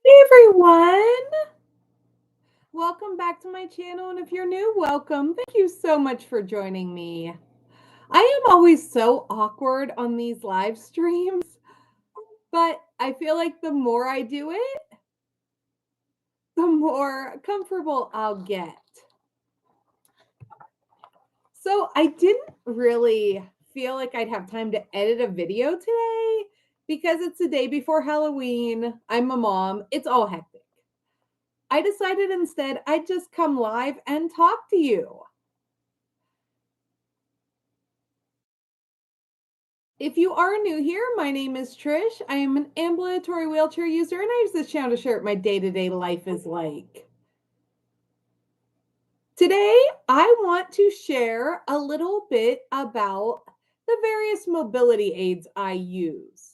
Hey everyone! Welcome back to my channel, and if you're new, welcome. Thank you so much for joining me. I am always so awkward on these live streams, but I feel like the more I do it, the more comfortable I'll get. So I didn't really feel like I'd have time to edit a video today because it's the day before Halloween. I'm a mom. It's all hectic. I decided instead I'd just come live and talk to you. If you are new here, my name is Trish. I am an ambulatory wheelchair user, and I use this channel to share what my day to day life is like. Today, I want to share a little bit about the various mobility aids I use.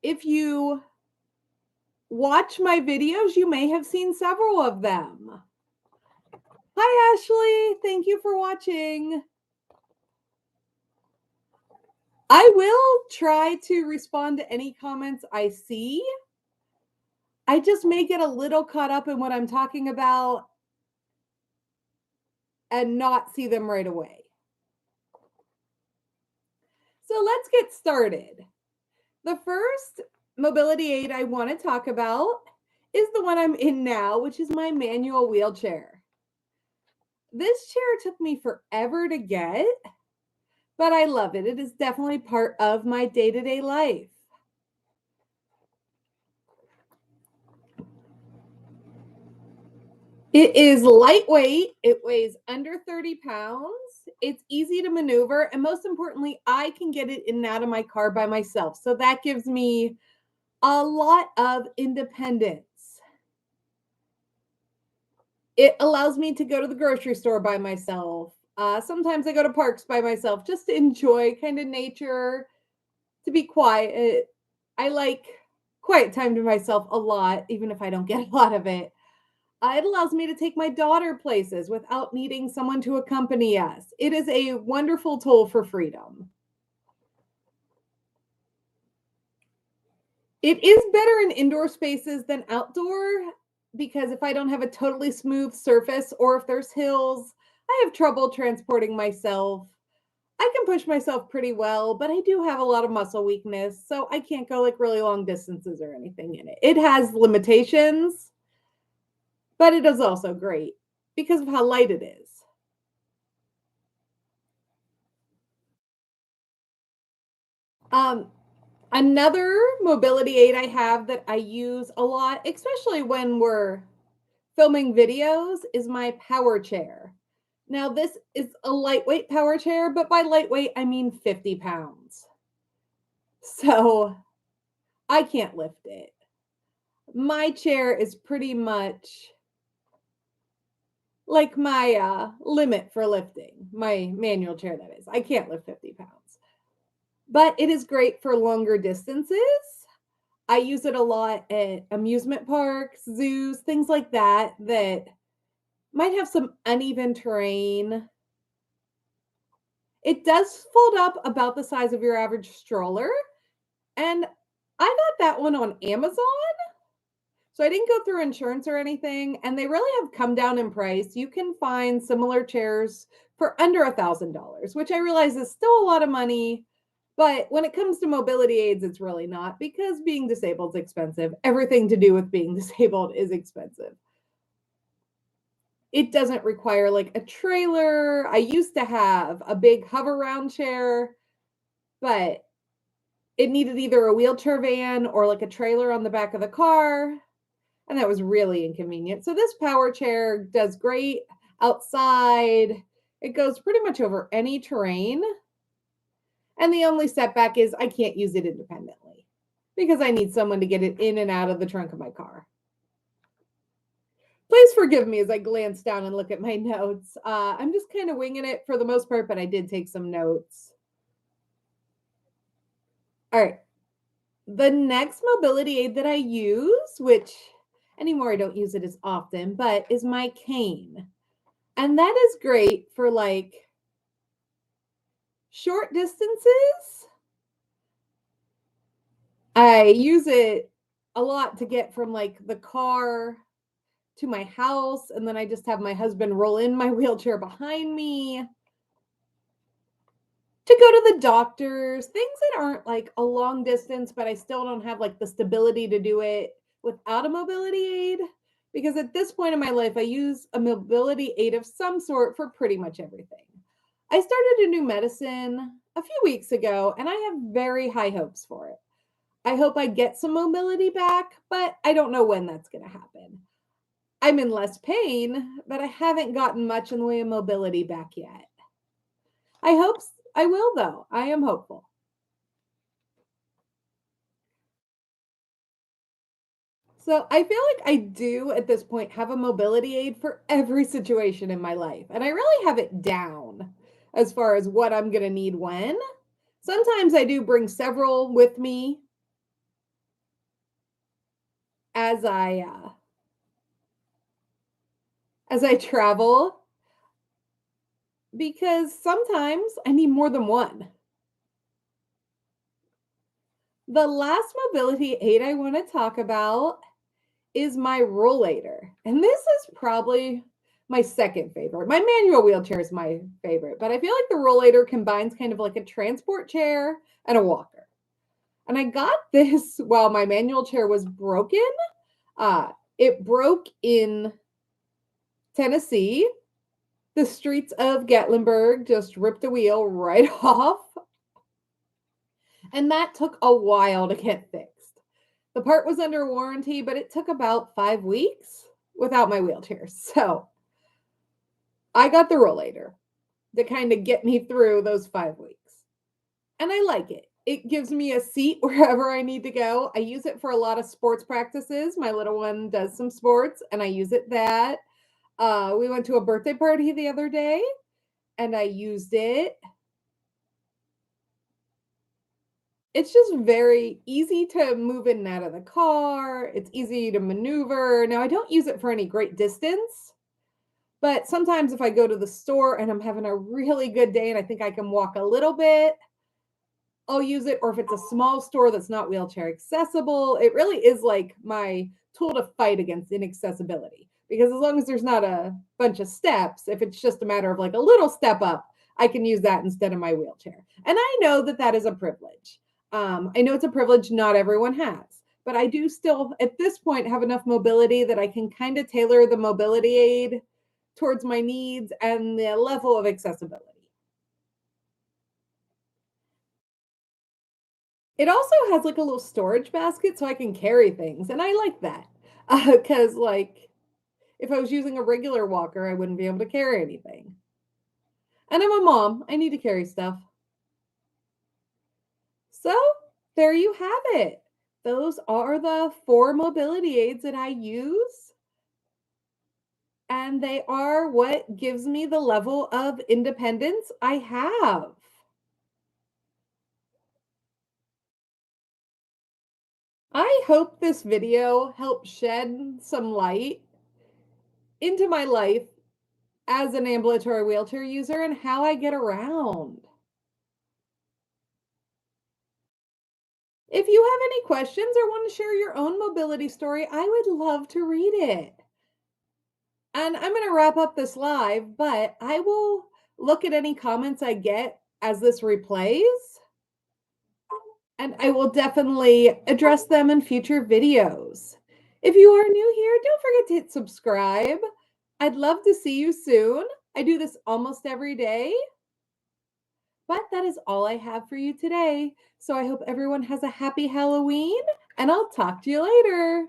If you watch my videos, you may have seen several of them. Hi, Ashley. Thank you for watching. I will try to respond to any comments I see. I just may get a little caught up in what I'm talking about and not see them right away. So let's get started. The first mobility aid I want to talk about is the one I'm in now, which is my manual wheelchair. This chair took me forever to get, but I love it. It is definitely part of my day to day life. It is lightweight. It weighs under 30 pounds. It's easy to maneuver. And most importantly, I can get it in and out of my car by myself. So that gives me a lot of independence. It allows me to go to the grocery store by myself. Sometimes I go to parks by myself just to enjoy kind of nature, to be quiet. I like quiet time to myself a lot, even if I don't get a lot of it. It allows me to take my daughter places without needing someone to accompany us. It is a wonderful tool for freedom. It is better in indoor spaces than outdoor because if I don't have a totally smooth surface or if there's hills, I have trouble transporting myself. I can push myself pretty well, but I do have a lot of muscle weakness, so I can't go like really long distances or anything in it. It has limitations, but it is also great because of how light it is. Um, Another mobility aid I have that I use a lot, especially when we're filming videos, is my power chair. Now, this is a lightweight power chair, but by lightweight, I mean 50 pounds. So I can't lift it. My chair is pretty much like my limit for lifting, my manual chair, that is. I can't lift 50 pounds, but it is great for longer distances. I use it a lot at amusement parks, zoos, things like that that might have some uneven terrain. It does fold up about the size of your average stroller, and I got that one on Amazon. So I didn't go through insurance or anything, and they really have come down in price. You can find similar chairs for under $1,000, which I realize is still a lot of money. But when it comes to mobility aids, it's really not because being disabled is expensive. Everything to do with being disabled is expensive. It doesn't require like a trailer. I used to have a big hover round chair, but it needed either a wheelchair van or like a trailer on the back of the car. And that was really inconvenient. So this power chair does great outside. It goes pretty much over any terrain. And the only setback is I can't use it independently because I need someone to get it in and out of the trunk of my car. Please forgive me as I glance down and look at my notes. I'm just kind of winging it for the most part, but I did take some notes. All right. The next mobility aid that I use, which anymore I don't use it as often, but is my cane. And that is great for like short distances. I use it a lot to get from like the car to my house. And then I just have my husband roll in my wheelchair behind me to go to the doctors, things that aren't like a long distance, but I still don't have like the stability to do it without a mobility aid. Because at this point in my life, I use a mobility aid of some sort for pretty much everything. I started a new medicine a few weeks ago, and I have very high hopes for it. I hope I get some mobility back, but I don't know when that's going to happen. I'm in less pain, but I haven't gotten much in the way of mobility back yet. I will, though. I am hopeful. So I feel like I do at this point have a mobility aid for every situation in my life. And I really have it down as far as what I'm going to need when. Sometimes I do bring several with me as I travel because sometimes I need more than one. The last mobility aid I want to talk about is my rollator. And this is probably my second favorite. My manual wheelchair is my favorite, but I feel like the rollator combines kind of like a transport chair and a walker. And I got this while my manual chair was broken. It broke in Tennessee. The streets of Gatlinburg just ripped the wheel right off. And that took a while to get fixed. The part was under warranty, but it took about 5 weeks without my wheelchair. So I got the rollator to kind of get me through those 5 weeks. And I like it. It gives me a seat wherever I need to go. I use it for a lot of sports practices. My little one does some sports, and I use it that. We went to a birthday party the other day, and I used it. It's just very easy to move in and out of the car. It's easy to maneuver. Now, I don't use it for any great distance, but sometimes if I go to the store and I'm having a really good day and I think I can walk a little bit, I'll use it. Or if it's a small store that's not wheelchair accessible, it really is like my tool to fight against inaccessibility. Because as long as there's not a bunch of steps, if it's just a matter of like a little step up, I can use that instead of my wheelchair. And I know that that is a privilege. I know it's a privilege not everyone has, but I do still, at this point, have enough mobility that I can kind of tailor the mobility aid towards my needs and the level of accessibility. It also has like a little storage basket so I can carry things, and I like that because, like, if I was using a regular walker, I wouldn't be able to carry anything. And I'm a mom, I need to carry stuff. So there you have it. Those are the four mobility aids that I use, and they are what gives me the level of independence I have. I hope this video helped shed some light into my life as an ambulatory wheelchair user and how I get around. If you have any questions or want to share your own mobility story, I would love to read it. And I'm going to wrap up this live, but I will look at any comments I get as this replays, and I will definitely address them in future videos. If you are new here, don't forget to hit subscribe. I'd love to see you soon. I do this almost every day, but that is all I have for you today. So I hope everyone has a happy Halloween, and I'll talk to you later.